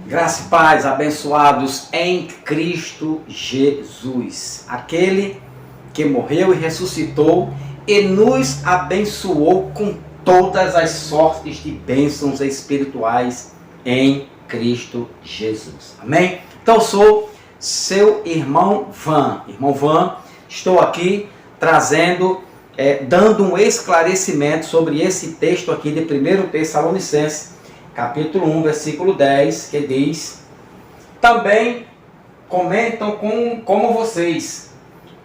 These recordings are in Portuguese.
Graça e paz, abençoados em Cristo Jesus, aquele que morreu e ressuscitou e nos abençoou com todas as sortes de bênçãos espirituais em Cristo Jesus. Amém? Então eu sou seu irmão Van. Irmão Van, estou aqui trazendo, dando um esclarecimento sobre esse texto aqui de 1 Tessalonicenses, capítulo 1, versículo 10, que diz: também comentam como vocês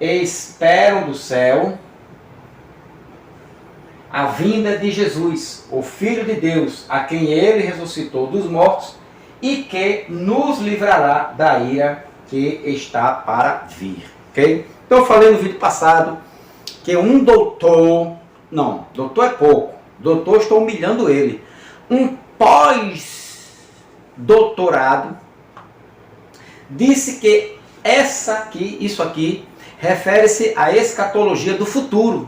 esperam do céu a vinda de Jesus, o Filho de Deus, a quem ele ressuscitou dos mortos e que nos livrará da ira que está para vir. Ok? Então eu falei no vídeo passado que um doutor, não, doutor é pouco, doutor, estou humilhando ele, um pós-doutorado disse que isso aqui refere-se à escatologia do futuro,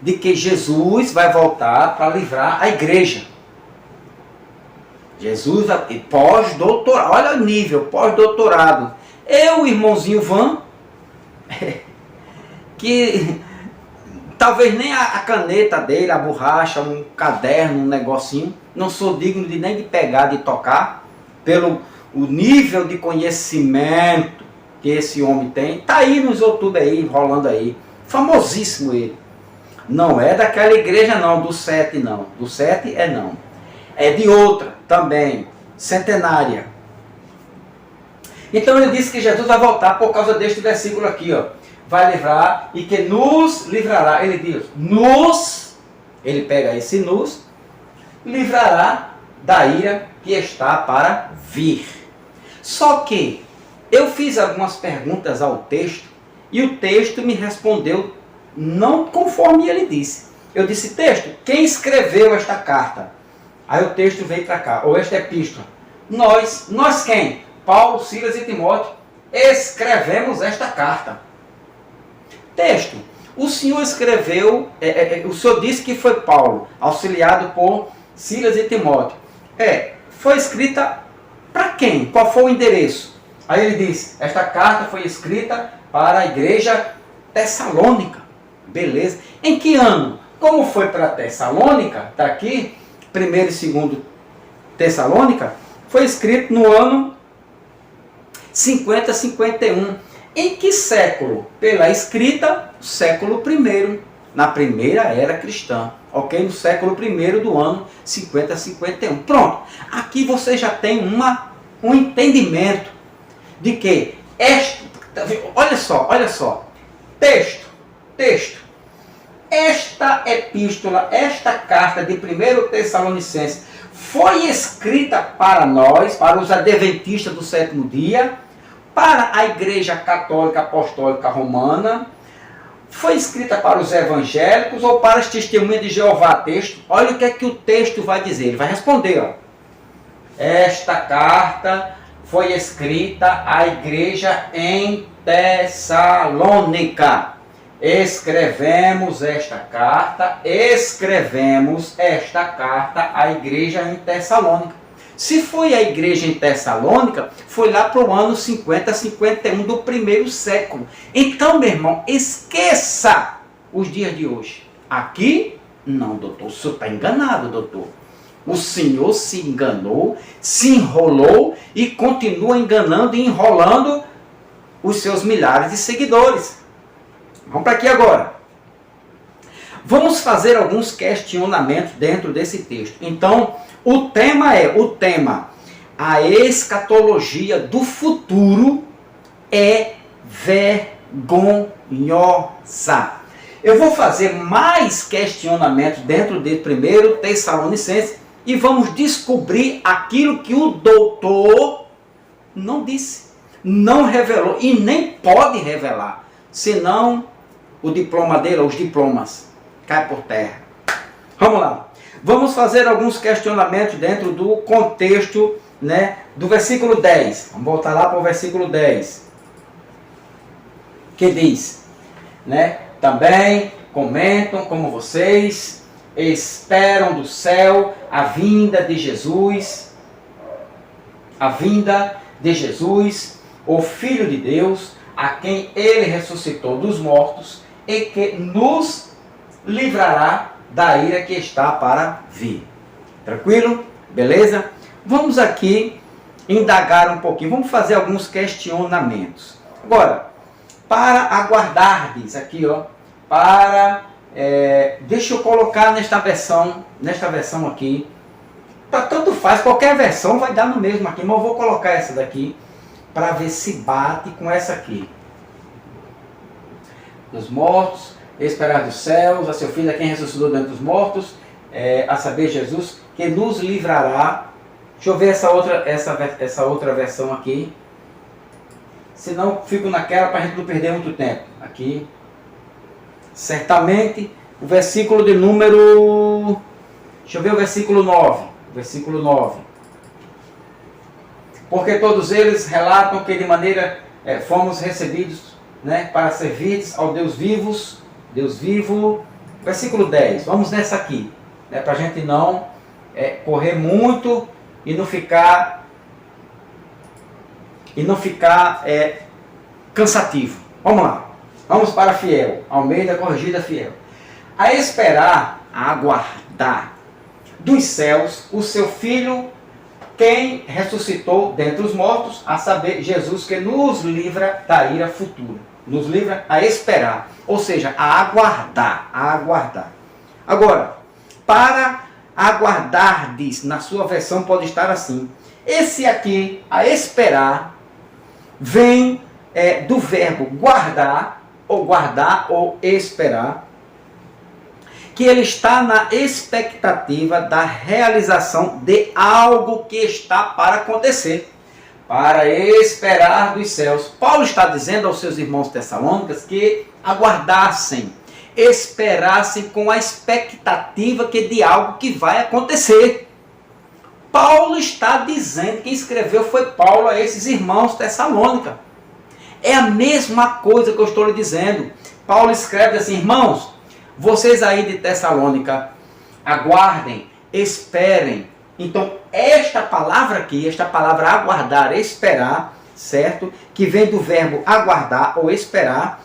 de que Jesus vai voltar para livrar a igreja. Jesus, pós-doutorado, olha o nível, pós-doutorado. Eu, irmãozinho Van, que talvez nem a caneta dele, a borracha, um caderno, um negocinho, não sou digno nem de pegar, de tocar, pelo o nível de conhecimento que esse homem tem. Está aí nos YouTube aí, rolando aí, famosíssimo ele. Não é daquela igreja não, do 7 não, do 7 é não. É de outra também, centenária. Então ele disse que Jesus vai voltar por causa deste versículo aqui, ó. Vai livrar e que nos livrará. Ele diz, ele pega esse nos, livrará da ira que está para vir. Só que eu fiz algumas perguntas ao texto e o texto me respondeu não conforme ele disse. Eu disse, texto, quem escreveu esta carta? Aí o texto veio para cá, ou esta epístola. Nós quem? Paulo, Silas e Timóteo escrevemos esta carta. Texto, o senhor escreveu, o senhor disse que foi Paulo, auxiliado por Silas e Timóteo. Foi escrita para quem? Qual foi o endereço? Aí ele diz, esta carta foi escrita para a igreja tessalônica. Beleza. Em que ano? Como foi para Tessalônica, está aqui, 1º e 2º Tessalônica, foi escrito no ano 50-51. Em que século? Pela escrita, século I, na primeira era cristã, ok? No século I do ano 50-51. Pronto, aqui você já tem um entendimento de que, olha só, texto, esta epístola, esta carta de 1 Tessalonicenses foi escrita para nós, para os adventistas do sétimo dia, para a Igreja Católica Apostólica Romana, foi escrita para os evangélicos ou para as testemunhas de Jeová. Texto, olha o que é que o texto vai dizer, ele vai responder, ó. Esta carta foi escrita à igreja em Tessalônica. Escrevemos esta carta à igreja em Tessalônica. Se foi a igreja em Tessalônica, foi lá para o ano 50-51 do primeiro século. Então, meu irmão, esqueça os dias de hoje. Aqui, não, doutor, o senhor está enganado, doutor. O senhor se enganou, se enrolou e continua enganando e enrolando os seus milhares de seguidores. Vamos para aqui agora. Vamos fazer alguns questionamentos dentro desse texto. Então, o tema a escatologia do futuro é vergonhosa. Eu vou fazer mais questionamentos dentro de 1 Tessalonicenses e vamos descobrir aquilo que o doutor não disse, não revelou e nem pode revelar, senão o diploma dele, os diplomas, cai por terra. Vamos lá. Vamos fazer alguns questionamentos dentro do contexto, né, do versículo 10. Vamos voltar lá para o versículo 10. Que diz, né, também comentam como vocês esperam do céu a vinda de Jesus, a vinda de Jesus, o Filho de Deus, a quem ele ressuscitou dos mortos e que nos livrará da ira que está para vir. Tranquilo? Beleza? Vamos aqui indagar um pouquinho, vamos fazer alguns questionamentos. Agora, para aguardardes, aqui ó, deixa eu colocar nesta versão aqui, tanto faz, qualquer versão vai dar no mesmo aqui, mas eu vou colocar essa daqui, para ver se bate com essa aqui. Dos mortos, esperar dos céus, a seu Filho, a quem ressuscitou dentre os mortos, a saber, Jesus, que nos livrará. Deixa eu ver essa outra versão aqui. Senão fico naquela para a gente não perder muito tempo. Aqui. Certamente, o versículo de número... Deixa eu ver o versículo 9. Versículo 9. Porque todos eles relatam que de maneira fomos recebidos, né, para servir ao Deus vivo. Versículo 10. Vamos nessa aqui, né, para a gente não correr muito e não ficar cansativo. Vamos lá. Vamos para fiel. Almeida corrigida fiel. A esperar, a aguardar dos céus o seu Filho, quem ressuscitou dentre os mortos, a saber, Jesus, que nos livra da ira futura. Nos livra a esperar, ou seja, a aguardar, Agora, para aguardardes, na sua versão pode estar assim. Esse aqui, a esperar, vem do verbo guardar ou esperar, que ele está na expectativa da realização de algo que está para acontecer. Para esperar dos céus. Paulo está dizendo aos seus irmãos tessalônicas que aguardassem, esperassem com a expectativa de algo que vai acontecer. Paulo está dizendo, quem escreveu foi Paulo a esses irmãos tessalônicas. É a mesma coisa que eu estou lhe dizendo. Paulo escreve assim: irmãos, vocês aí de Tessalônica, aguardem, esperem. Então, esta palavra aqui, esta palavra aguardar, esperar, certo? Que vem do verbo aguardar ou esperar,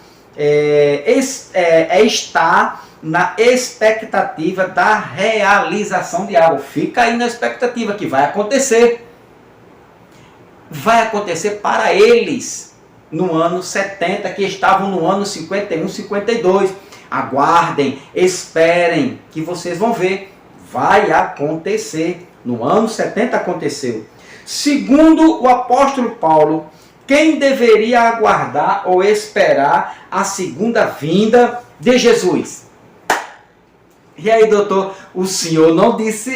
estar na expectativa da realização de algo. Fica aí na expectativa que vai acontecer. Vai acontecer para eles no ano 70, que estavam no ano 51, 52. Aguardem, esperem, que vocês vão ver. Vai acontecer. No ano 70 aconteceu. Segundo o apóstolo Paulo, quem deveria aguardar ou esperar a segunda vinda de Jesus? E aí, doutor? O senhor não disse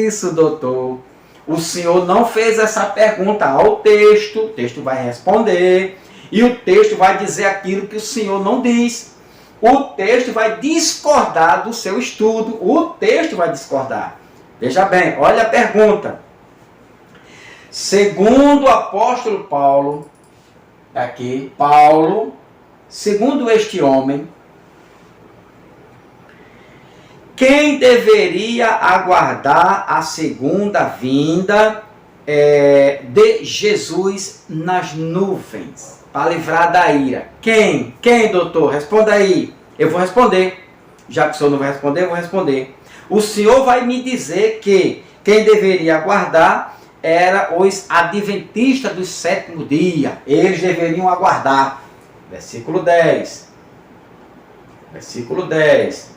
isso, doutor. O senhor não fez essa pergunta ao texto. O texto vai responder. E o texto vai dizer aquilo que o senhor não diz. O texto vai discordar do seu estudo. O texto vai discordar. Veja bem, olha a pergunta. Segundo o apóstolo Paulo, aqui, Paulo, segundo este homem, quem deveria aguardar a segunda vinda de Jesus nas nuvens, para livrar da ira? Quem? Quem, doutor? Responda aí. Eu vou responder. Já que o senhor não vai responder, eu vou responder. O senhor vai me dizer que quem deveria aguardar era os adventistas do sétimo dia. Eles deveriam aguardar. Versículo 10. Versículo 10.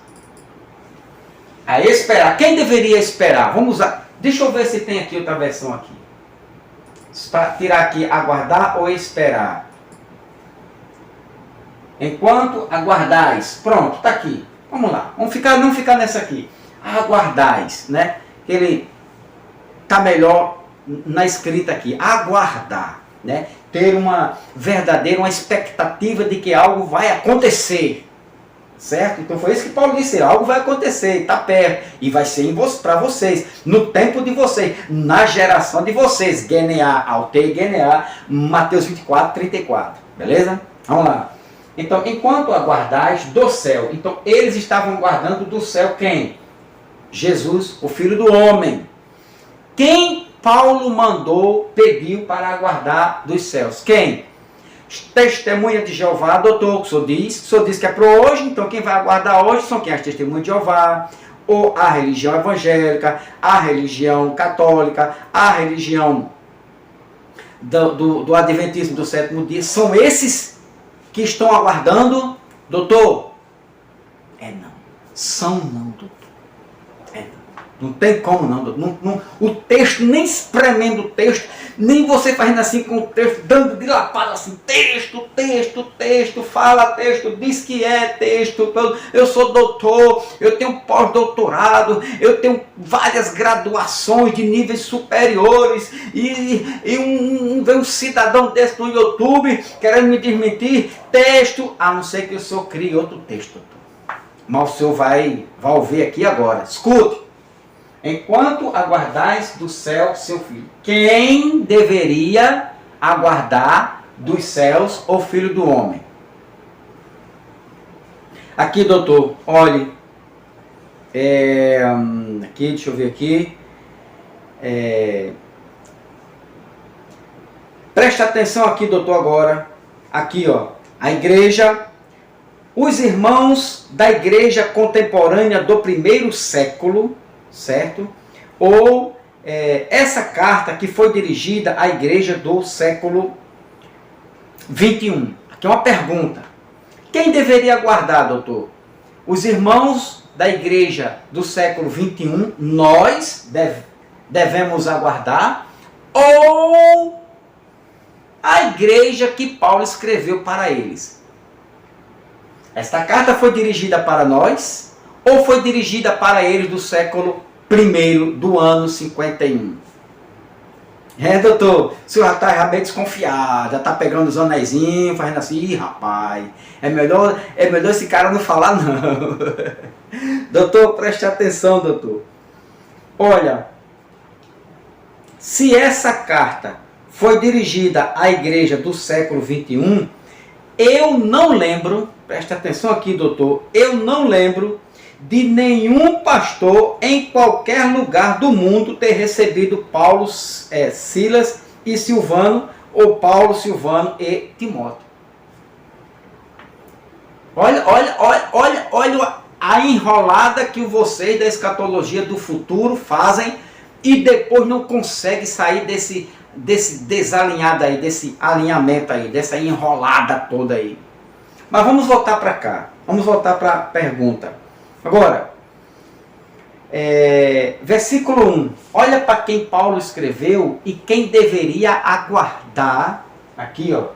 A esperar. Quem deveria esperar? Vamos usar. Deixa eu ver se tem aqui outra versão aqui. Para tirar aqui, aguardar ou esperar. Enquanto aguardais. Pronto, está aqui. Vamos lá. Vamos não ficar nessa aqui. Aguardais, né? Ele está melhor na escrita aqui. Aguardar, né? Ter uma expectativa de que algo vai acontecer. Certo? Então foi isso que Paulo disse. Algo vai acontecer, está perto. E vai ser para vocês. No tempo de vocês. Na geração de vocês. Geneá, Altei, Geneá. Mateus 24, 34. Beleza? Vamos lá. Então, enquanto aguardais do céu. Então, eles estavam aguardando do céu quem? Jesus, o Filho do Homem. Quem Paulo pediu para aguardar dos céus. Quem? Testemunha de Jeová, doutor, o senhor diz que é para hoje, então quem vai aguardar hoje são quem? As testemunhas de Jeová, ou a religião evangélica, a religião católica, a religião do Adventismo do sétimo dia. São esses que estão aguardando, doutor? Não. São não, doutor. Não tem como não, doutor. O texto, nem espremendo o texto, nem você fazendo assim com o texto, dando de lapada assim, texto, fala texto, diz que é texto, eu sou doutor, eu tenho pós-doutorado, eu tenho várias graduações de níveis superiores, e um cidadão desse no YouTube querendo me desmentir, texto, a não ser que o senhor crie outro texto, doutor. Mas o senhor vai ouvir aqui agora, escute. Enquanto aguardais do céu seu filho. Quem deveria aguardar dos céus o filho do homem? Aqui, doutor, olhe. Aqui, deixa eu ver aqui. Preste atenção aqui, doutor, agora. Aqui, ó. A igreja. Os irmãos da igreja contemporânea do primeiro século, certo? Ou essa carta que foi dirigida à igreja do século 21. Aqui é uma pergunta. Quem deveria aguardar, doutor? Os irmãos da igreja do século 21, nós devemos aguardar, ou a igreja que Paulo escreveu para eles? Esta carta foi dirigida para nós, ou foi dirigida para eles do século I do ano 51? Doutor, o senhor já está bem desconfiado, já está pegando os anéisinhos, fazendo assim, ih, rapaz, é melhor esse cara não falar não. Doutor, preste atenção, doutor. Olha, se essa carta foi dirigida à igreja do século 21, eu não lembro, preste atenção aqui, doutor, eu não lembro de nenhum pastor em qualquer lugar do mundo ter recebido Paulo, Silas e Silvano, ou Paulo, Silvano e Timóteo. Olha a enrolada que vocês da escatologia do futuro fazem e depois não conseguem sair desse desalinhado aí, desse alinhamento aí, dessa enrolada toda aí. Mas vamos voltar para cá, vamos voltar para a pergunta. Agora, versículo 1, olha para quem Paulo escreveu e quem deveria aguardar, aqui ó,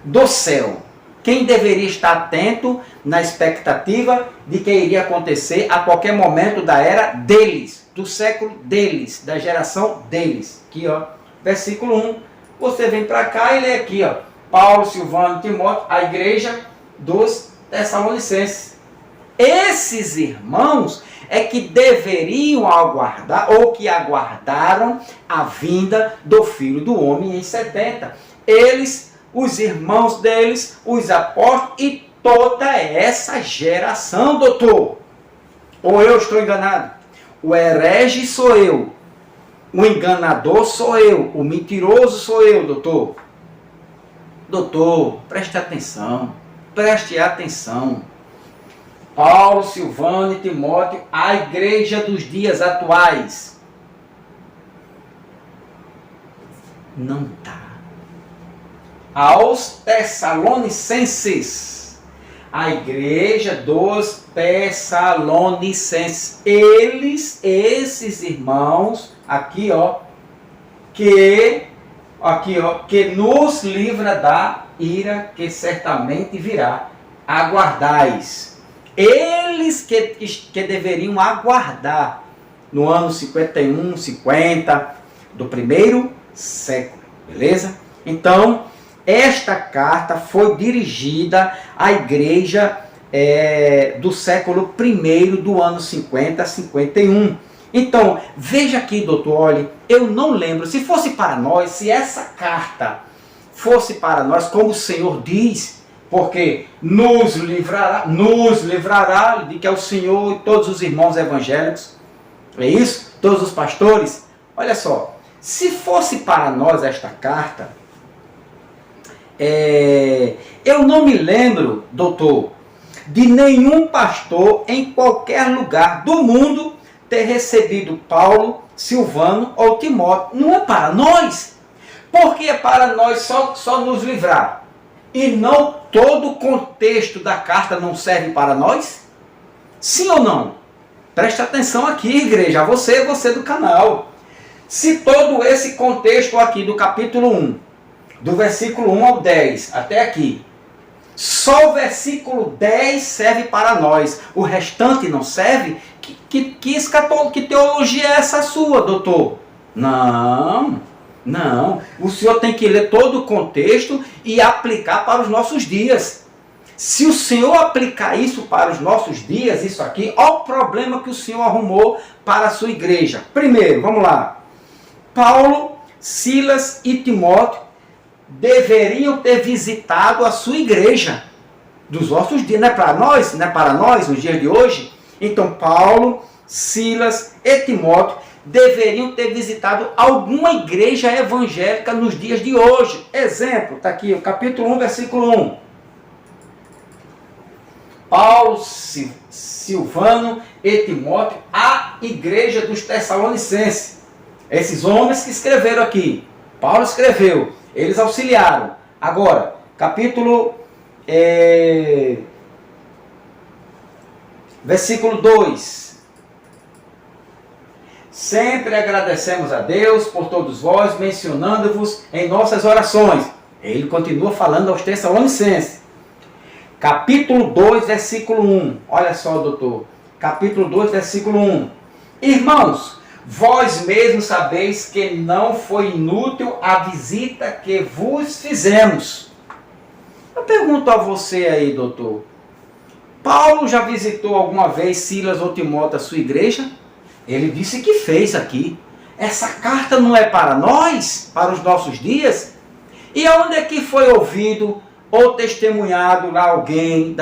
do céu. Quem deveria estar atento na expectativa de que iria acontecer a qualquer momento da era deles, do século deles, da geração deles. Aqui ó, versículo 1, você vem para cá e lê aqui ó, Paulo, Silvano, Timóteo, a igreja dos Tessalonicenses. Esses irmãos é que deveriam aguardar, ou que aguardaram a vinda do Filho do Homem em 70. Eles, os irmãos deles, os apóstolos e toda essa geração, doutor. Ou eu estou enganado? O herege sou eu. O enganador sou eu. O mentiroso sou eu, doutor. Doutor, preste atenção. Preste atenção. Paulo, Silvano e Timóteo, a igreja dos dias atuais. Não dá. Aos Tessalonicenses, a igreja dos Tessalonicenses. Esses irmãos, aqui ó, que nos livra da ira que certamente virá. Aguardais. Eles que deveriam aguardar no ano 51, 50 do primeiro século, beleza? Então, esta carta foi dirigida à igreja do século I do ano 50, 51. Então, veja aqui, doutor, olhe, eu não lembro, se fosse para nós, se essa carta fosse para nós, como o Senhor diz, porque nos livrará de que é o Senhor e todos os irmãos evangélicos, é isso? Todos os pastores, olha só, Se fosse para nós esta carta, eu não me lembro, doutor, de nenhum pastor em qualquer lugar do mundo ter recebido Paulo, Silvano ou Timóteo. Não é para nós, porque é para nós só nos livrar. E não todo o contexto da carta não serve para nós? Sim ou não? Preste atenção aqui, igreja, você do canal. Se todo esse contexto aqui do capítulo 1, do versículo 1 ao 10, até aqui, só o versículo 10 serve para nós, o restante não serve? Que teologia é essa sua, doutor? Não. O senhor tem que ler todo o contexto e aplicar para os nossos dias. Se o senhor aplicar isso para os nossos dias, isso aqui, olha o problema que o senhor arrumou para a sua igreja. Primeiro, vamos lá. Paulo, Silas e Timóteo deveriam ter visitado a sua igreja dos nossos dias. Não é para nós, nos dias de hoje? Então, Paulo, Silas e Timóteo deveriam ter visitado alguma igreja evangélica nos dias de hoje. Exemplo, está aqui, o capítulo 1, versículo 1. Paulo, Silvano e Timóteo, a igreja dos Tessalonicenses. Esses homens que escreveram aqui. Paulo escreveu, eles auxiliaram. Agora, capítulo versículo 2. Sempre agradecemos a Deus por todos vós, mencionando-vos em nossas orações. Ele continua falando aos Tessalonicenses. Capítulo 2, versículo 1. Olha só, doutor. Capítulo 2, versículo 1. Irmãos, vós mesmos sabeis que não foi inútil a visita que vos fizemos. Eu pergunto a você aí, doutor. Paulo já visitou alguma vez Silas ou Timóteo a sua igreja? Ele disse que fez aqui. Essa carta não é para nós, para os nossos dias? E onde é que foi ouvido ou testemunhado lá alguém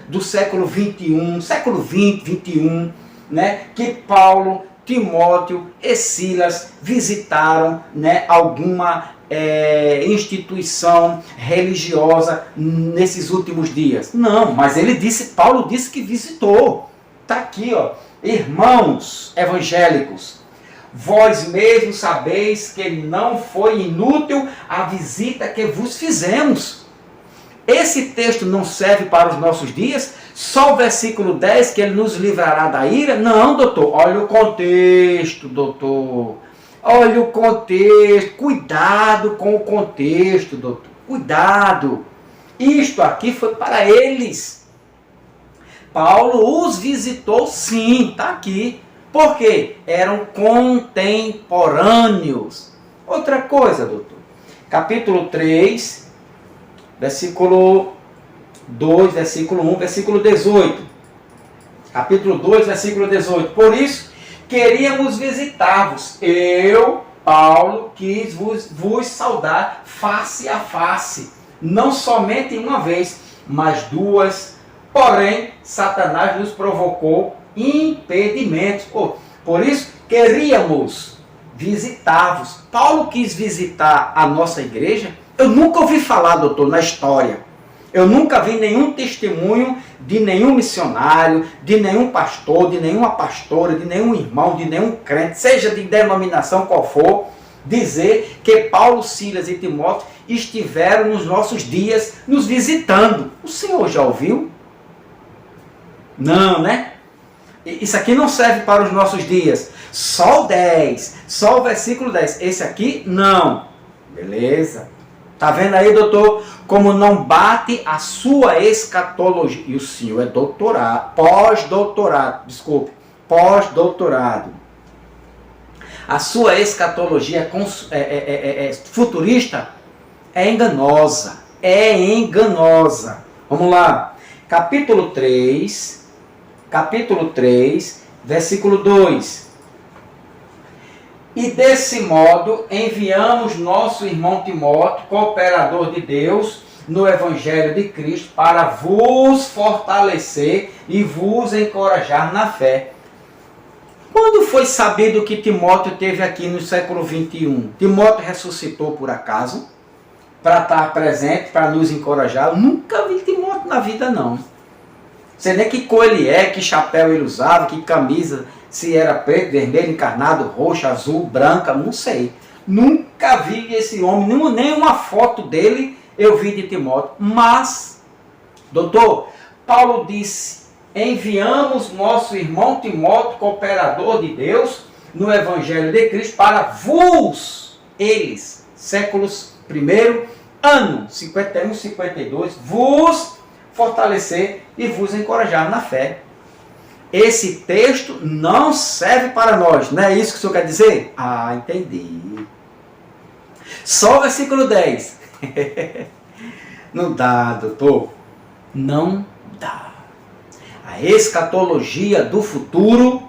do século 21, século 20, 21, né, que Paulo, Timóteo e Silas visitaram, né, alguma instituição religiosa nesses últimos dias? Não, mas Paulo disse que visitou. Está aqui, ó. Irmãos evangélicos, vós mesmos sabeis que não foi inútil a visita que vos fizemos. Esse texto não serve para os nossos dias? Só o versículo 10, que ele nos livrará da ira? Não, doutor. Olha o contexto, doutor. Olha o contexto. Cuidado com o contexto, doutor. Cuidado. Isto aqui foi para eles. Paulo os visitou, sim, está aqui. Por quê? Eram contemporâneos. Outra coisa, doutor. Capítulo 3, versículo 2, versículo 1, versículo 18. Capítulo 2, versículo 18. Por isso, queríamos visitar-vos. Eu, Paulo, quis vos saudar face a face. Não somente uma vez, mas duas. Porém, Satanás nos provocou impedimentos. Por isso, queríamos visitar-vos. Paulo quis visitar a nossa igreja. Eu nunca ouvi falar, doutor, na história. Eu nunca vi nenhum testemunho de nenhum missionário, de nenhum pastor, de nenhuma pastora, de nenhum irmão, de nenhum crente, seja de denominação qual for, dizer que Paulo, Silas e Timóteo estiveram nos nossos dias nos visitando. O senhor já ouviu? Não, né? Isso aqui não serve para os nossos dias. Só o 10, só o versículo 10. Esse aqui, não. Beleza. Tá vendo aí, doutor, como não bate a sua escatologia. E o senhor é doutorado, pós-doutorado, pós-doutorado. A sua escatologia futurista é enganosa. É enganosa. Vamos lá. Capítulo 3, versículo 2. E desse modo enviamos nosso irmão Timóteo, cooperador de Deus, no Evangelho de Cristo, para vos fortalecer e vos encorajar na fé. Quando foi sabido que Timóteo teve aqui no século 21? Timóteo ressuscitou por acaso, para estar presente, para nos encorajar? Nunca vi Timóteo na vida, não. Sei nem que cor ele é, que chapéu ele usava, que camisa, se era preto, vermelho, encarnado, roxo, azul, branca, não sei. Nunca vi esse homem, nem uma foto dele eu vi de Timóteo. Mas, doutor, Paulo disse: enviamos nosso irmão Timóteo, cooperador de Deus, no Evangelho de Cristo, para vos, eles, séculos I, ano 51, 52, vos fortalecer e vos encorajar na fé. Esse texto não serve para nós, não é isso que o senhor quer dizer? Ah, entendi. Só o versículo 10. Não dá, doutor. Não dá. A escatologia do futuro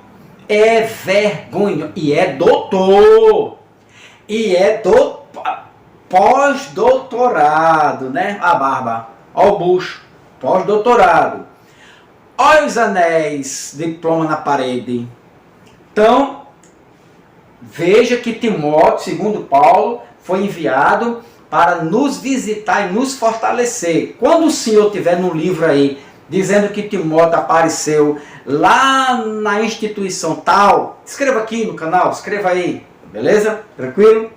é vergonha. E é doutor. E é pós-doutorado, né? A barba. Olha o bucho. Pós-doutorado. Olha os anéis, diploma na parede. Então, veja que Timóteo, segundo Paulo, foi enviado para nos visitar e nos fortalecer. Quando o senhor tiver no livro aí, dizendo que Timóteo apareceu lá na instituição tal, escreva aqui no canal, escreva aí, beleza? Tranquilo?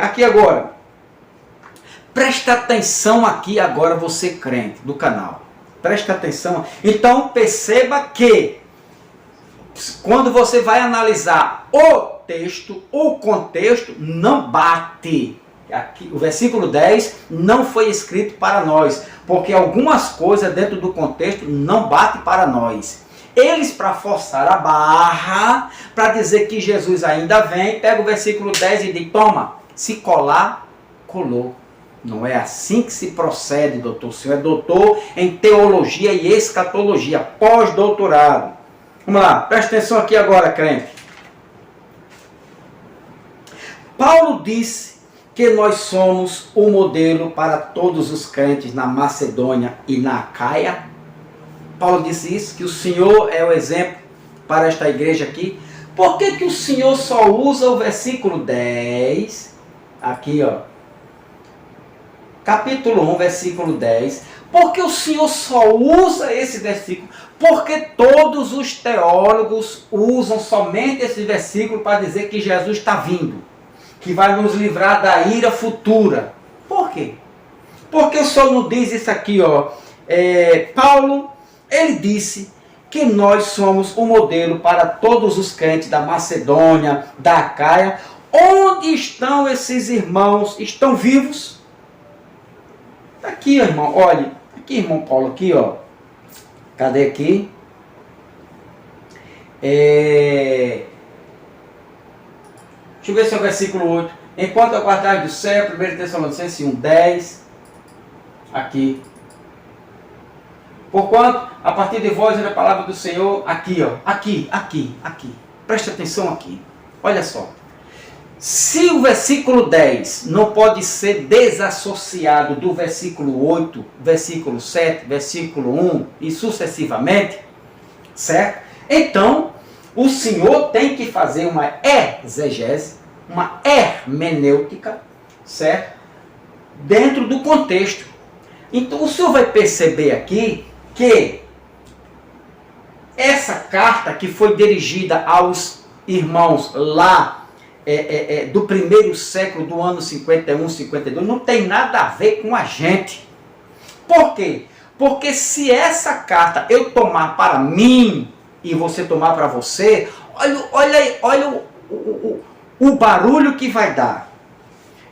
Aqui agora, presta atenção aqui agora, você crente do canal, presta atenção. Então perceba que quando você vai analisar o texto, o contexto não bate. Aqui, o versículo 10 não foi escrito para nós, porque algumas coisas dentro do contexto não bate para nós. Eles, para forçar a barra, para dizer que Jesus ainda vem, pega o versículo 10 e diz: toma, se colar, colou. Não é assim que se procede, doutor. O senhor é doutor em teologia e escatologia, pós-doutorado. Vamos lá, presta atenção aqui agora, crente. Paulo disse que nós somos o modelo para todos os crentes na Macedônia e na Acaia. Paulo disse isso, que o Senhor é o exemplo para esta igreja aqui. Por que que o Senhor só usa o versículo 10? Aqui, ó. Capítulo 1, versículo 10. Por que o Senhor só usa esse versículo? Porque todos os teólogos usam somente esse versículo para dizer que Jesus está vindo, que vai nos livrar da ira futura. Por quê? Porque o Senhor não diz isso aqui, ó. Paulo, ele disse que nós somos um modelo para todos os crentes da Macedônia, da Acaia. Onde estão esses irmãos? Estão vivos? Aqui, irmão, olha. Aqui, irmão Paulo, aqui, ó. Cadê aqui? Deixa eu ver se é o versículo 8. Enquanto aguardais do céu, 1 Tessalonicenses 1, 10. Aqui. Porquanto, a partir de vós é a palavra do Senhor. Aqui, ó. Aqui. Preste atenção aqui. Olha só. Se o versículo 10 não pode ser desassociado do versículo 8, versículo 7, versículo 1 e sucessivamente, certo? Então, o Senhor tem que fazer uma exegese, uma hermenêutica, certo? Dentro do contexto. Então, o Senhor vai perceber aqui que essa carta que foi dirigida aos irmãos lá do primeiro século, do ano 51, 52, não tem nada a ver com a gente. Por quê? Porque se essa carta eu tomar para mim e você tomar para você, olha o barulho que vai dar.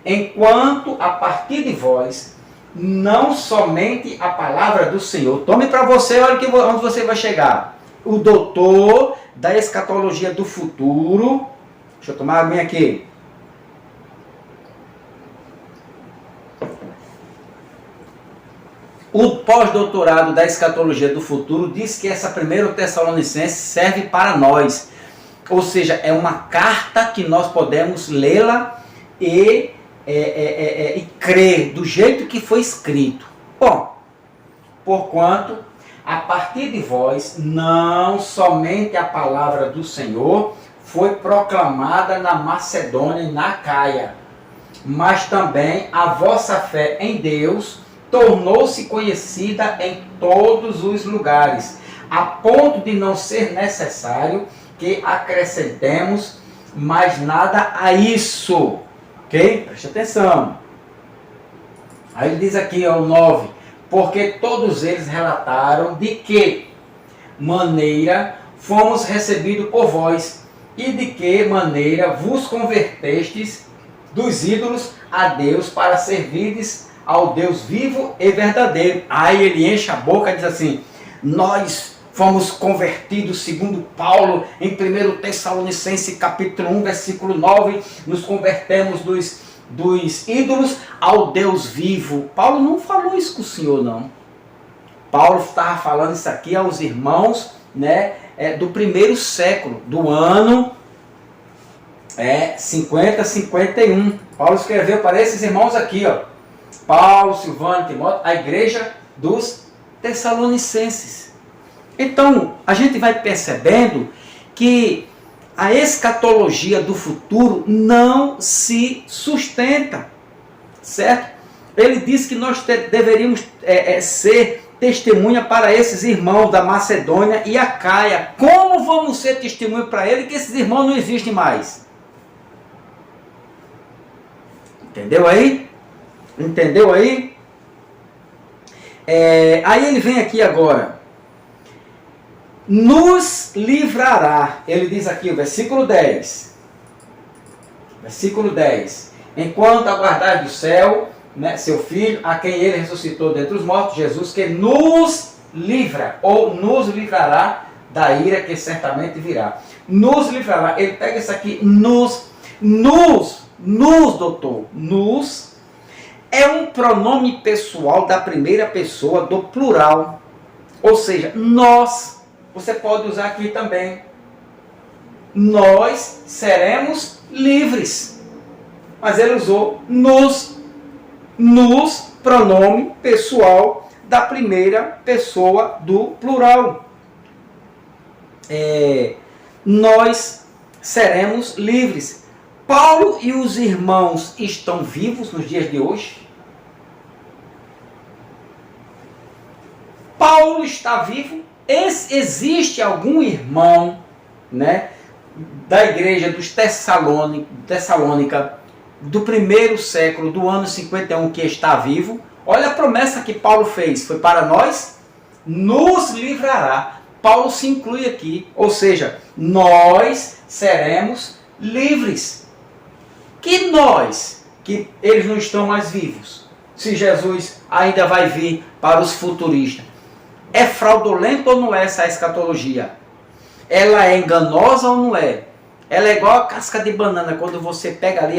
Enquanto a partir de vós, não somente a palavra do Senhor. Tome para você, olha onde você vai chegar. O doutor da escatologia do futuro. Deixa eu tomar bem aqui. O pós-doutorado da escatologia do futuro diz que essa 1 Tessalonicenses serve para nós. Ou seja, é uma carta que nós podemos lê-la e crer do jeito que foi escrito. Bom, porquanto a partir de vós, não somente a palavra do Senhor foi proclamada na Macedônia e na Acaia, mas também a vossa fé em Deus tornou-se conhecida em todos os lugares, a ponto de não ser necessário que acrescentemos mais nada a isso. Ok? Preste atenção. Aí ele diz aqui, ó, o 9, porque todos eles relataram de que maneira fomos recebidos por vós, e de que maneira vos convertestes dos ídolos a Deus para servirdes ao Deus vivo e verdadeiro. Aí ele enche a boca e diz assim, nós fomos convertidos, segundo Paulo, em 1 Tessalonicenses capítulo 1, versículo 9, nos convertemos dos ídolos ao Deus vivo. Paulo não falou isso com o Senhor, não. Paulo estava falando isso aqui aos irmãos, né, do primeiro século, do ano 50, 51. Paulo escreveu para esses irmãos aqui, ó, Paulo, Silvano, Timóteo, a igreja dos Tessalonicenses. Então, a gente vai percebendo que a escatologia do futuro não se sustenta, certo? Ele diz que nós deveríamos ser testemunha para esses irmãos da Macedônia e Acaia. Como vamos ser testemunha para ele que esses irmãos não existem mais? Entendeu aí? Entendeu aí? Aí ele vem aqui agora. Nos livrará, ele diz aqui, o versículo 10. Versículo 10. Enquanto aguardar do céu, né, seu Filho, a quem ele ressuscitou dentre os mortos, Jesus, que nos livra, ou nos livrará da ira que certamente virá. Nos livrará. Ele pega isso aqui, nos, doutor, nos, é um pronome pessoal da primeira pessoa do plural. Ou seja, nós, você pode usar aqui também. Nós seremos livres. Mas ele usou nos, pronome pessoal da primeira pessoa do plural. Nós seremos livres. Paulo e os irmãos estão vivos nos dias de hoje? Paulo está vivo? Existe algum irmão, né, da igreja dos Tessalônica, do primeiro século, do ano 51, que está vivo? Olha a promessa que Paulo fez, foi para nós, nos livrará. Paulo se inclui aqui, ou seja, nós seremos livres. Que nós, que eles não estão mais vivos, se Jesus ainda vai vir para os futuristas. É fraudulento ou não é essa escatologia? Ela é enganosa ou não é? Ela é igual a casca de banana, quando você pega ali,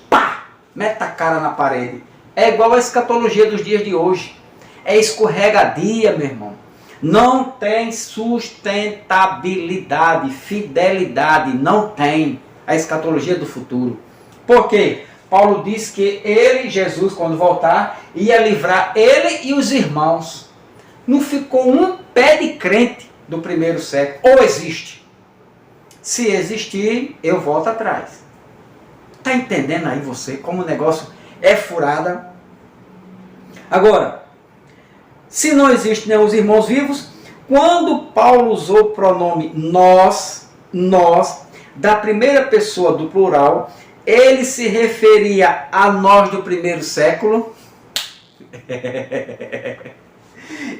pá, mete a cara na parede. É igual a escatologia dos dias de hoje. É escorregadia, meu irmão. Não tem sustentabilidade, fidelidade, não tem a escatologia do futuro. Por quê? Paulo diz que ele, Jesus, quando voltar, ia livrar ele e os irmãos. Não ficou um pé de crente do primeiro século. Ou existe? Se existir, eu volto atrás. Está entendendo aí você como o negócio é furada? Agora, se não existe nem os irmãos vivos, quando Paulo usou o pronome nós, da primeira pessoa do plural, ele se referia a nós do primeiro século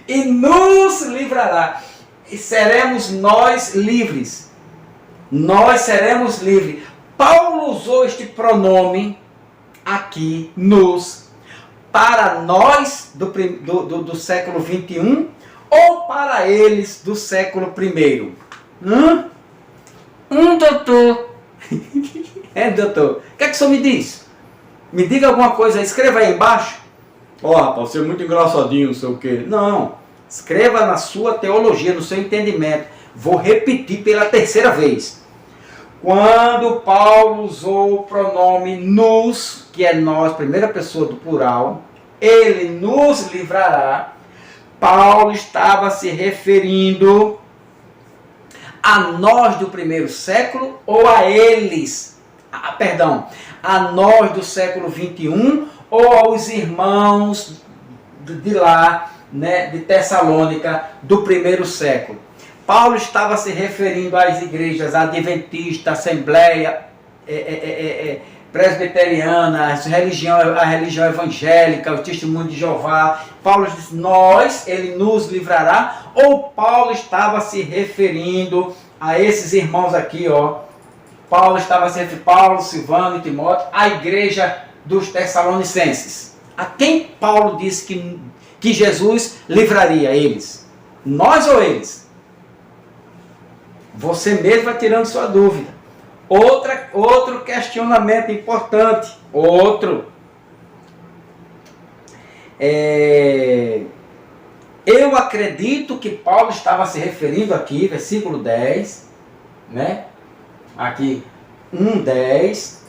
e nos livrará. E seremos nós livres. Nós seremos livres. Paulo usou este pronome aqui, nos, para nós do século 21 ou para eles do século 1? Doutor. Doutor. O que é que o senhor me diz? Me diga alguma coisa, escreva aí embaixo. Rapaz, você é muito engraçadinho, não sei o quê. Não, escreva na sua teologia, no seu entendimento. Vou repetir pela terceira vez. Quando Paulo usou o pronome nos, que é nós, primeira pessoa do plural, ele nos livrará. Paulo estava se referindo a nós do primeiro século ou a eles? A nós do século 21 ou aos irmãos de lá, né, de Tessalônica do primeiro século? Paulo estava se referindo às igrejas adventistas, assembleia presbiteriana, a religião evangélica, o testemunho de Jeová. Paulo disse, ele nos livrará, ou Paulo estava se referindo a esses irmãos aqui, ó. Paulo estava se referindo, Paulo, Silvano e Timóteo, a igreja dos Tessalonicenses. A quem Paulo disse que Jesus livraria eles? Nós ou eles? Você mesmo vai tirando sua dúvida. Outro questionamento importante. Eu acredito que Paulo estava se referindo aqui, versículo 10, né? Aqui, 1:10.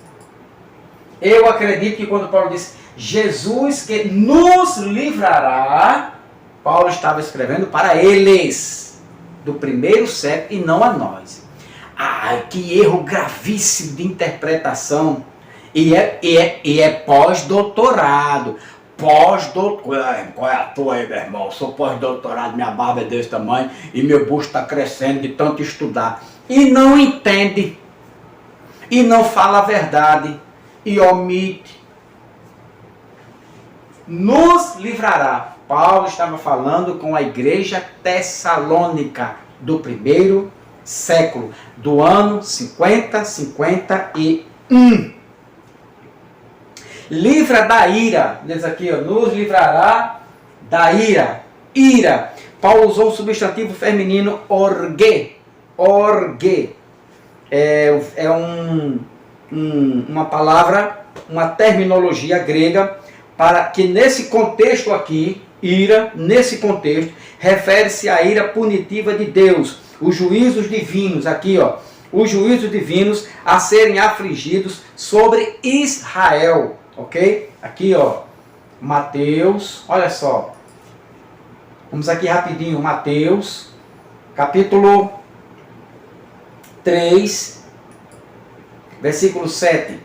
Eu acredito que quando Paulo disse Jesus que nos livrará, Paulo estava escrevendo para eles do primeiro século e não a nós. Ai, que erro gravíssimo de interpretação. E é pós-doutorado. Qual é a tua aí, meu irmão? Eu sou pós-doutorado, minha barba é desse tamanho e meu busto está crescendo de tanto estudar. E não entende. E não fala a verdade. E omite. Nos livrará. Paulo estava falando com a igreja tessalônica do primeiro século, do ano 51. Livra da ira. Diz aqui, ó, nos livrará da ira. Ira. Paulo usou o substantivo feminino orge. Orge. Uma palavra, uma terminologia grega para que nesse contexto aqui, ira, nesse contexto, refere-se à ira punitiva de Deus, os juízos divinos, aqui ó, os juízos divinos a serem afligidos sobre Israel, ok? Aqui ó, Mateus, olha só, vamos aqui rapidinho, Mateus, capítulo 3, versículo 7,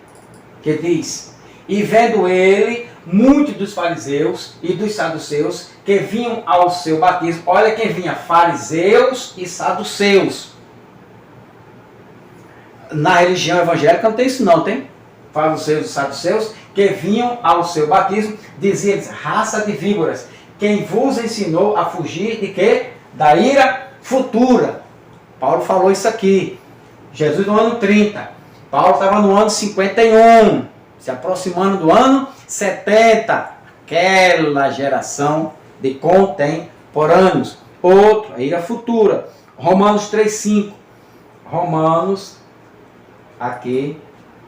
que diz, e vendo ele, muitos dos fariseus e dos saduceus que vinham ao seu batismo. Olha quem vinha, fariseus e saduceus. Na religião evangélica não tem isso não, tem? Fariseus e saduceus que vinham ao seu batismo, dizia-lhes, raça de víboras, quem vos ensinou a fugir de quê? Da ira futura. Paulo falou isso aqui. Jesus no ano 30. Paulo estava no ano 51. Se aproximando do ano 70, aquela geração de contemporâneos. Outro, a ira futura. Romanos 3:5. Romanos, aqui,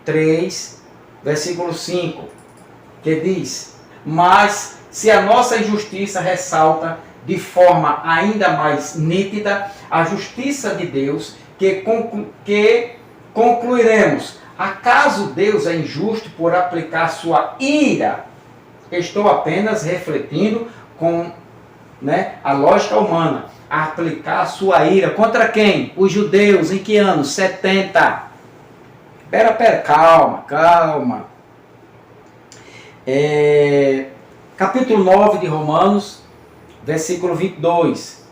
3, versículo 5, que diz, mas se a nossa injustiça ressalta de forma ainda mais nítida a justiça de Deus, que concluiremos, acaso Deus é injusto por aplicar sua ira? Estou apenas refletindo com a lógica humana. Aplicar sua ira contra quem? Os judeus. Em que ano? 70. Pera, calma. Capítulo 9 de Romanos, versículo 22.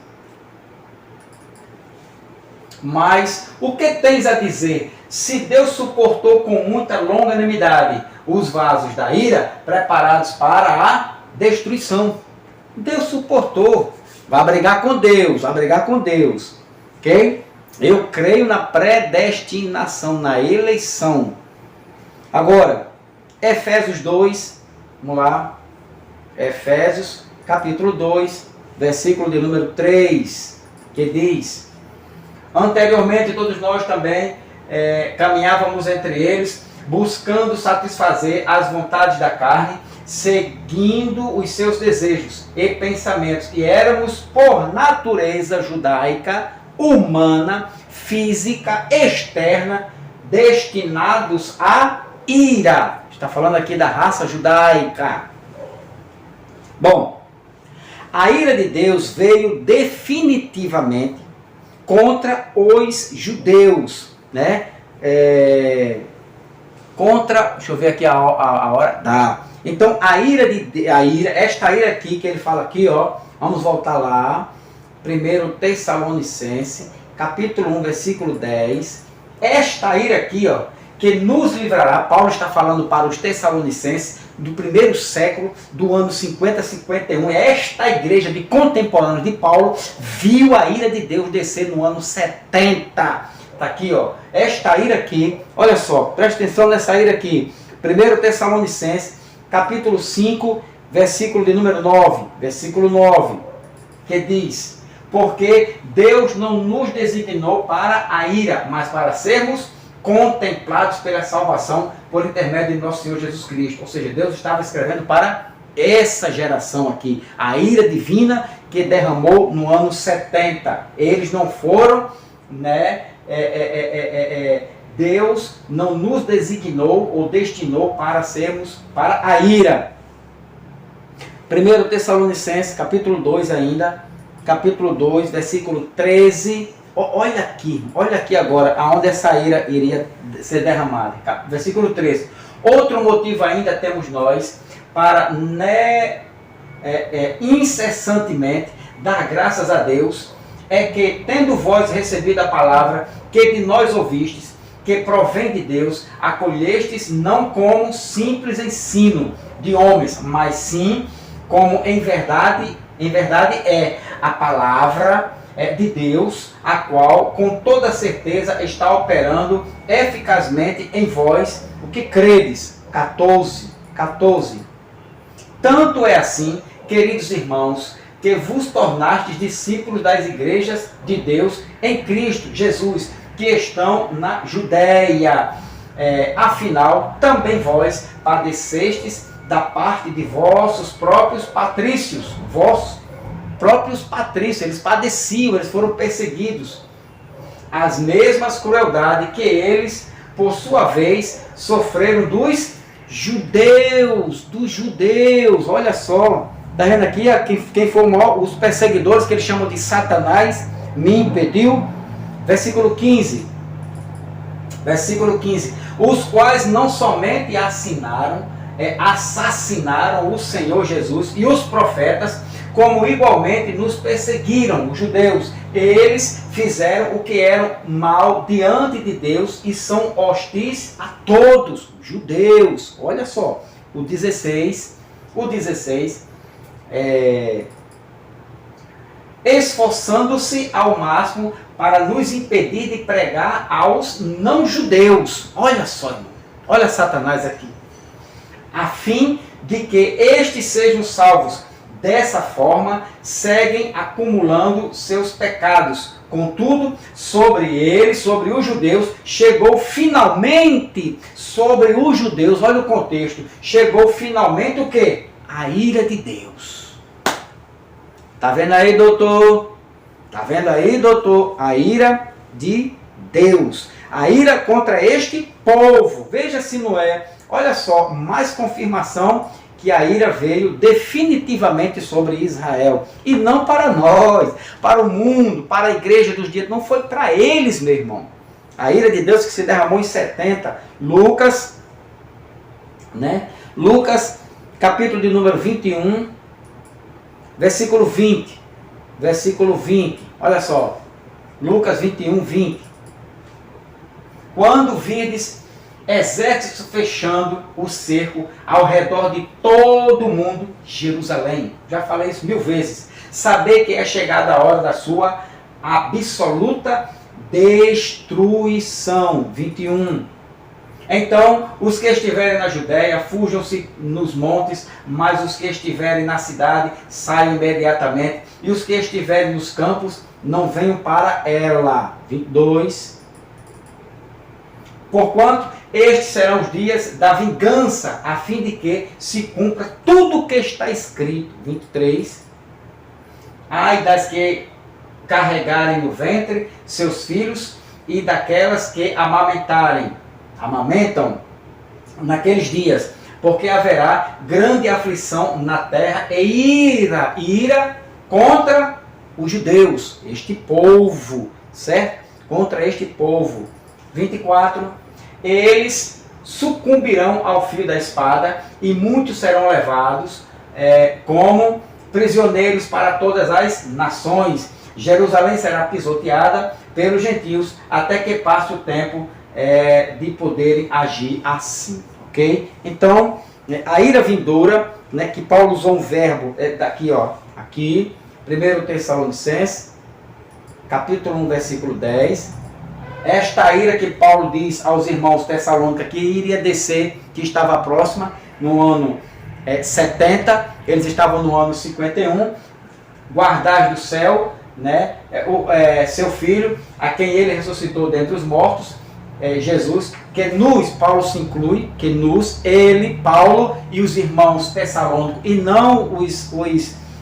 Mas o que tens a dizer? Se Deus suportou com muita longanimidade os vasos da ira preparados para a destruição. Deus suportou. Vai brigar com Deus, ok? Eu creio na predestinação, na eleição. Agora, Efésios 2, vamos lá. Efésios, capítulo 2, versículo de número 3, que diz, anteriormente todos nós também caminhávamos entre eles, buscando satisfazer as vontades da carne, seguindo os seus desejos e pensamentos, e éramos por natureza judaica, humana, física, externa, destinados à ira. Está falando aqui da raça judaica. Bom, A ira de Deus veio definitivamente contra os judeus, né? Deixa eu ver aqui a hora. Tá. Então esta ira aqui que ele fala aqui, ó, vamos voltar lá. 1 Tessalonicenses, capítulo 1, versículo 10. Esta ira aqui, ó, que nos livrará, Paulo está falando para os Tessalonicenses do primeiro século, do ano 50 a 51. Esta igreja de contemporâneos de Paulo viu a ira de Deus descer no ano 70. Está aqui, ó. Esta ira aqui, olha só, presta atenção nessa ira aqui. 1 Tessalonicenses, capítulo 5, versículo de número 9. Versículo 9, que diz: porque Deus não nos designou para a ira, mas para sermos contemplados pela salvação por intermédio de nosso Senhor Jesus Cristo. Ou seja, Deus estava escrevendo para essa geração aqui, a ira divina que derramou no ano 70. Eles não foram, né? Deus não nos designou ou destinou para sermos para a ira. 1 Tessalonicenses, capítulo 2 ainda, capítulo 2, versículo 13. Olha aqui agora, aonde essa ira iria ser derramada. Versículo 13. Outro motivo ainda temos nós para incessantemente dar graças a Deus, é que, tendo vós recebido a palavra que de nós ouvistes, que provém de Deus, acolhestes não como simples ensino de homens, mas sim como em verdade é a palavra de Deus, a qual com toda certeza está operando eficazmente em vós o que credes. 14. Tanto é assim, queridos irmãos, que vos tornastes discípulos das igrejas de Deus em Cristo Jesus, que estão na Judéia. Afinal, também vós padecestes da parte de vossos próprios patrícios. Eles padeciam, eles foram perseguidos. As mesmas crueldades que eles, por sua vez, sofreram dos judeus. Olha só, está vendo aqui quem foram os perseguidores, que eles chamam de Satanás, me impediu. Versículo 15. Os quais não somente assassinaram o Senhor Jesus e os profetas, como igualmente nos perseguiram, os judeus. Eles fizeram o que era mal diante de Deus e são hostis a todos, os judeus. Olha só, o 16, esforçando-se ao máximo para nos impedir de pregar aos não-judeus. Olha só, irmão, olha Satanás aqui. A fim de que estes sejam salvos. Dessa forma, seguem acumulando seus pecados. Contudo, sobre eles, sobre os judeus, chegou finalmente sobre os judeus, olha o contexto, chegou finalmente o quê? A ira de Deus. Tá vendo aí, doutor? A ira de Deus. A ira contra este povo. Veja se não é. Olha só, mais confirmação que a ira veio definitivamente sobre Israel. E não para nós, para o mundo, para a igreja dos dias. Não foi para eles, meu irmão. A ira de Deus que se derramou em 70. Lucas, capítulo de número 21, versículo 20. Olha só. Lucas 21, 20. Quando virdes exército fechando o cerco ao redor de todo o mundo, Jerusalém. Já falei isso 1000 vezes. Saber que é chegada a hora da sua absoluta destruição. 21. Então, os que estiverem na Judéia, fujam-se nos montes, mas os que estiverem na cidade, saiam imediatamente. E os que estiverem nos campos, não venham para ela. 22. Porquanto estes serão os dias da vingança, a fim de que se cumpra tudo o que está escrito. 23. Ai das que carregarem no ventre seus filhos e daquelas que amamentam naqueles dias, porque haverá grande aflição na terra e ira contra os judeus, este povo, certo? Contra este povo. 24, eles sucumbirão ao fio da espada e muitos serão levados como prisioneiros para todas as nações. Jerusalém será pisoteada pelos gentios até que passe o tempo de poderem agir assim, ok? Então, a ira vindoura, né, que Paulo usou um verbo daqui, ó, aqui, 1 Tessalonicenses, capítulo 1, versículo 10. Esta ira que Paulo diz aos irmãos tessalônicos que iria descer, que estava próxima, no ano 70, eles estavam no ano 51, guardar do céu, né, seu filho, a quem ele ressuscitou dentre os mortos, Jesus, que nos, Paulo se inclui, que nos, ele, Paulo e os irmãos tessalônicos, e não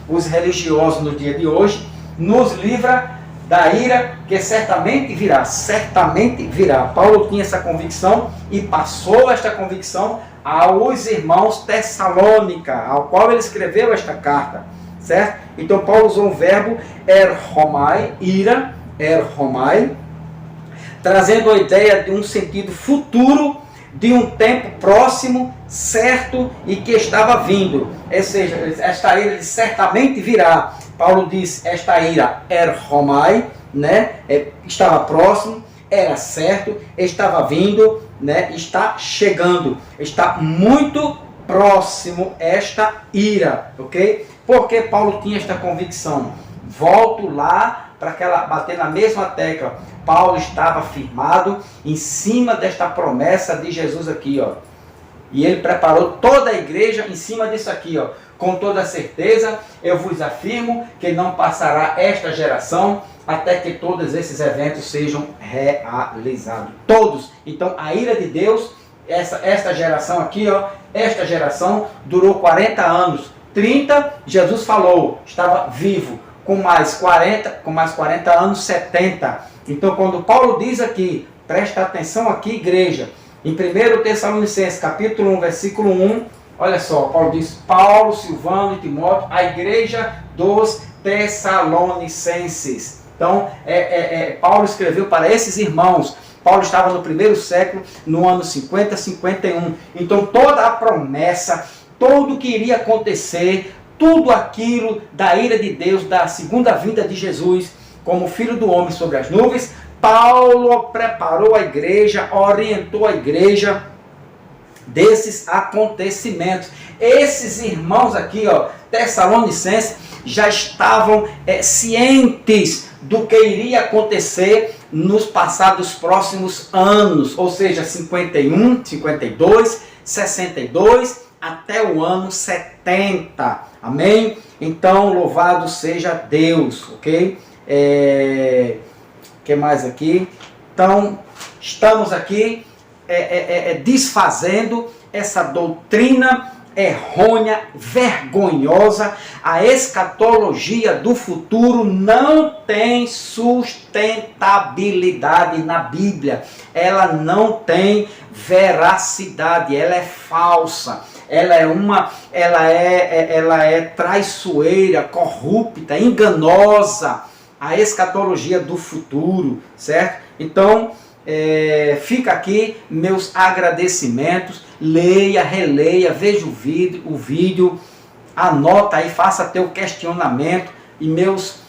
os religiosos no dia de hoje, nos livra da ira que certamente virá, certamente virá. Paulo tinha essa convicção e passou esta convicção aos irmãos Tessalônica, ao qual ele escreveu esta carta, certo? Então Paulo usou o verbo erhomai, ira, erhomai, trazendo a ideia de um sentido futuro, de um tempo próximo, certo e que estava vindo. Ou seja, esta ira certamente virá. Paulo diz, esta ira erhomai, né? Estava próximo, era certo, estava vindo, né? Está chegando, está muito próximo esta ira, ok? Porque Paulo tinha esta convicção. Volto lá para bater na mesma tecla. Paulo estava firmado em cima desta promessa de Jesus aqui, ó. E ele preparou toda a igreja em cima disso aqui, ó. Com toda certeza, eu vos afirmo que não passará esta geração até que todos esses eventos sejam realizados. Todos. Então, a ira de Deus, esta geração aqui, ó, esta geração durou 40 anos. 30, Jesus falou, estava vivo. Com mais 40 anos, 70. Então, quando Paulo diz aqui, presta atenção aqui, igreja, em 1 Tessalonicenses, capítulo 1, versículo 1, olha só, Paulo diz, Paulo, Silvano e Timóteo, a igreja dos Tessalonicenses. Então, Paulo escreveu para esses irmãos. Paulo estava no primeiro século, no ano 50, 51. Então, toda a promessa, tudo o que iria acontecer, tudo aquilo da ira de Deus, da segunda vinda de Jesus, como Filho do Homem sobre as nuvens, Paulo preparou a igreja, orientou a igreja desses acontecimentos. Esses irmãos aqui, ó, Tessalonicenses, já estavam cientes do que iria acontecer nos passados próximos anos, ou seja, 51, 52, 62, até o ano 70. Amém? Então, louvado seja Deus, ok? Que mais aqui? Então, estamos aqui desfazendo essa doutrina errônea, vergonhosa. A escatologia do futuro não tem sustentabilidade na Bíblia. Ela não tem veracidade, ela é falsa. Ela é traiçoeira, corrupta, enganosa. A escatologia do futuro, certo? Então, fica aqui meus agradecimentos. Leia, releia, veja o vídeo, anota aí, faça teu questionamento e meus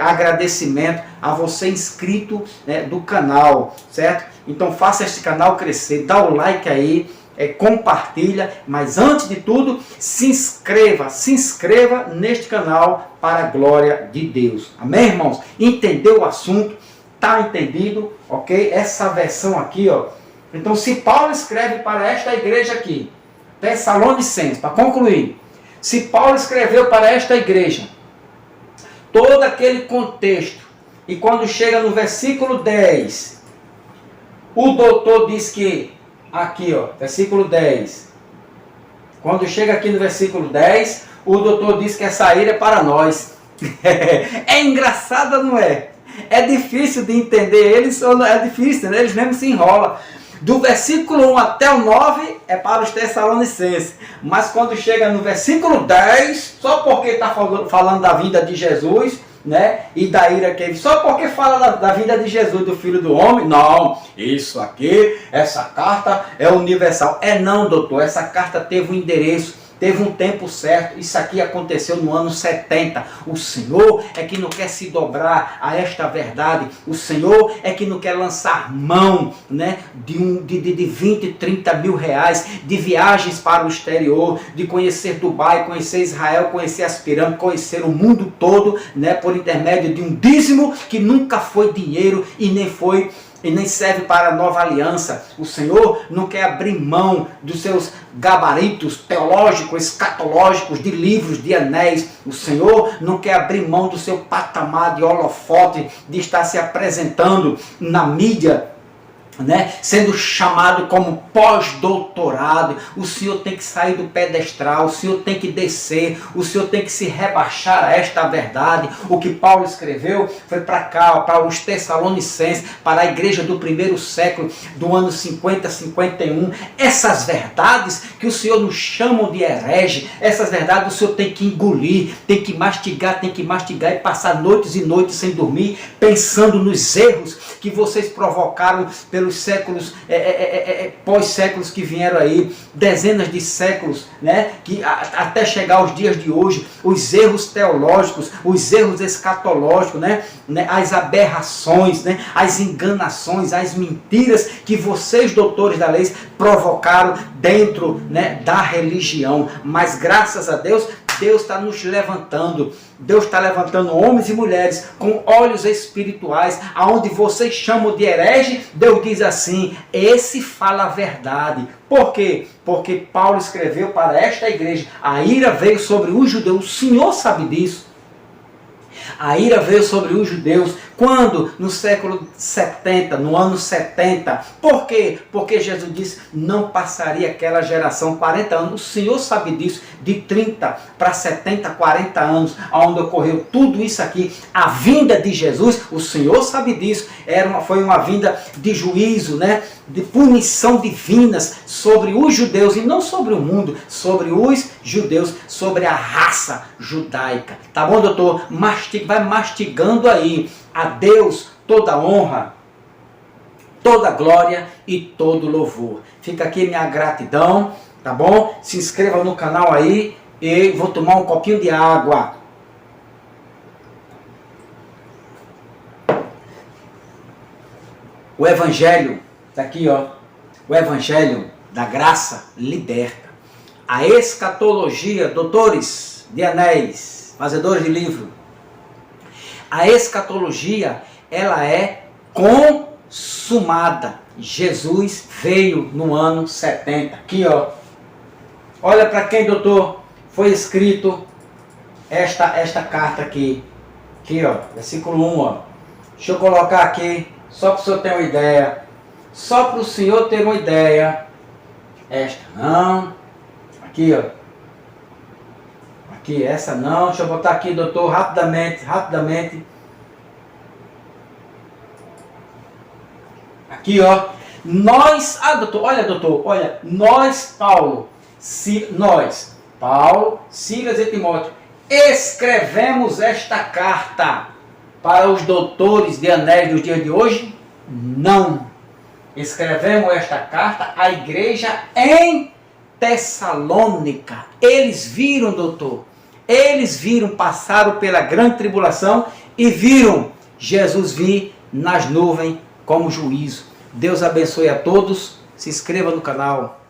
agradecimentos a você inscrito, né, do canal, certo? Então faça este canal crescer, dá o like aí, compartilha, mas antes de tudo, se inscreva neste canal para a glória de Deus. Amém, irmãos? Entendeu o assunto? Tá entendido? Ok? Essa versão aqui, ó. Então, se Paulo escreve para esta igreja aqui, Tessalonicenses, para concluir, se Paulo escreveu para esta igreja, todo aquele contexto, e quando chega no versículo 10, o doutor diz que, aqui ó, versículo 10, quando chega aqui no versículo 10, o doutor diz que essa ira é para nós. É engraçado, não é? É difícil de entender eles, é difícil, né? Eles mesmo se enrolam. Do versículo 1 até o 9 é para os Tessalonicenses. Mas quando chega no versículo 10, só porque está falando da vinda de Jesus, né? E da ira que ele... Só porque fala da vinda de Jesus, do Filho do Homem? Não. Isso aqui, essa carta é universal. É não, doutor. Essa carta teve um endereço. Teve um tempo certo, isso aqui aconteceu no ano 70. O Senhor é que não quer se dobrar a esta verdade. O Senhor é que não quer lançar mão, né, de 20, 30 mil reais, de viagens para o exterior, de conhecer Dubai, conhecer Israel, conhecer as pirâmides, conhecer o mundo todo, né, por intermédio de um dízimo que nunca foi dinheiro e nem serve para a nova aliança. O Senhor não quer abrir mão dos seus gabaritos teológicos, escatológicos, de livros, de anéis. O Senhor não quer abrir mão do seu patamar de holofote, de estar se apresentando na mídia, né, sendo chamado como pós-doutorado. O Senhor tem que sair do pedestral, o Senhor tem que descer, o Senhor tem que se rebaixar a esta verdade. O que Paulo escreveu foi para cá, para os Tessalonicenses, para a igreja do primeiro século, do ano 50, 51. Essas verdades que o Senhor nos chama de herege, essas verdades o Senhor tem que engolir, tem que mastigar e passar noites e noites sem dormir, pensando nos erros que vocês provocaram pelos séculos, pós-séculos que vieram aí, dezenas de séculos, né, que até chegar aos dias de hoje, os erros teológicos, os erros escatológicos, né, as aberrações, né, as enganações, as mentiras que vocês, doutores da lei, provocaram dentro, né, da religião. Mas graças a Deus, Deus está nos levantando. Deus está levantando homens e mulheres com olhos espirituais, aonde vocês chamam de herege. Deus diz assim: esse fala a verdade. Por quê? Porque Paulo escreveu para esta igreja: a ira veio sobre os judeus. O Senhor sabe disso. A ira veio sobre os judeus quando? No século 70, no ano 70. Por quê? Porque Jesus disse: não passaria aquela geração 40 anos. O Senhor sabe disso, de 30 para 70, 40 anos, onde ocorreu tudo isso aqui. A vinda de Jesus, o Senhor sabe disso, foi uma vinda de juízo, né? De punição divinas sobre os judeus, e não sobre o mundo, sobre os judeus, sobre a raça judaica. Tá bom, doutor? Vai mastigando aí. A Deus toda honra, toda glória e todo louvor. Fica aqui minha gratidão, tá bom? Se inscreva no canal aí e vou tomar um copinho de água. O Evangelho, tá aqui, ó. O Evangelho da graça liberta. A escatologia, doutores de anéis, fazedores de livro. A escatologia, ela é consumada. Jesus veio no ano 70. Aqui, ó. Olha para quem, doutor, foi escrito esta carta aqui. Aqui, ó, versículo 1, ó. Deixa eu colocar aqui, só para o senhor ter uma ideia. Só para o senhor ter uma ideia. Esta não. Aqui, ó. Aqui, essa não. Deixa eu botar aqui, doutor, rapidamente. Aqui, ó. Nós, doutor, olha. Nós, Paulo, Silas e Timóteo, escrevemos esta carta para os doutores de anéis dos dias de hoje? Não. Escrevemos esta carta à igreja em Tessalônica. Eles viram, doutor. Eles viram, passaram pela grande tribulação e viram Jesus vir nas nuvens como juízo. Deus abençoe a todos. Se inscreva no canal.